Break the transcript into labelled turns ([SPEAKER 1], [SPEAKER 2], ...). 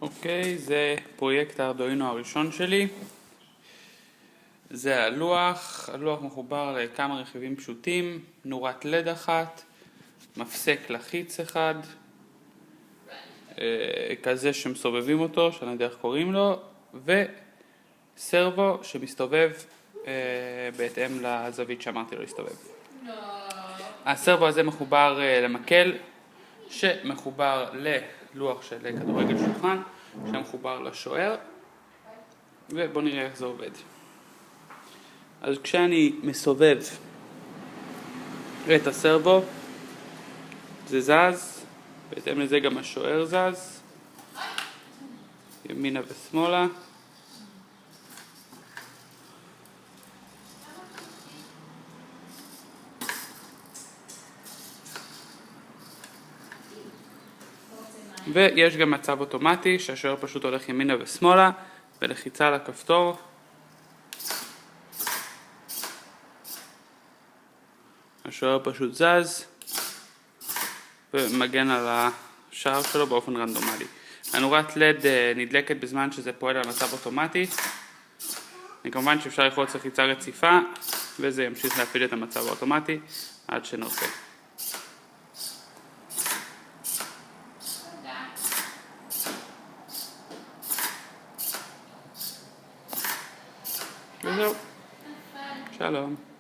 [SPEAKER 1] אוקיי, זה פרויקט הארדואינו הראשון שלי. זה הלוח. הלוח מחובר לכמה רכיבים פשוטים, נורת לד אחת, מפסק לחיץ אחד, כזה שמסובבים אותו, שאני לא יודע איך קוראים לו, וסרבו שמסתובב בהתאם לזווית שאמרתי לו להסתובב. הסרבו הזה מחובר למקל שמחובר ללוח של כדורגל שולחן שמחובר לשוער, ובואו נראה איך זה עובד. אז כשאני מסובב את הסרבו זה זז, בהתאם לזה גם השוער זז ימינה ושמאלה. ויש גם מצב אוטומטי שהשוער פשוט הולך ימינה ושמאלה בלחיצה על הכפתור. השוער פשוט זז ומגן על השער שלו באופן רנדומלי. הנורת לד נדלקת בזמן שזה פועל על מצב אוטומטי. כמובן שאפשר ללחוץ לחיצה רציפה וזה ימשיך להפעיל את המצב האוטומטי עד שנוצא. וזהו. שלום.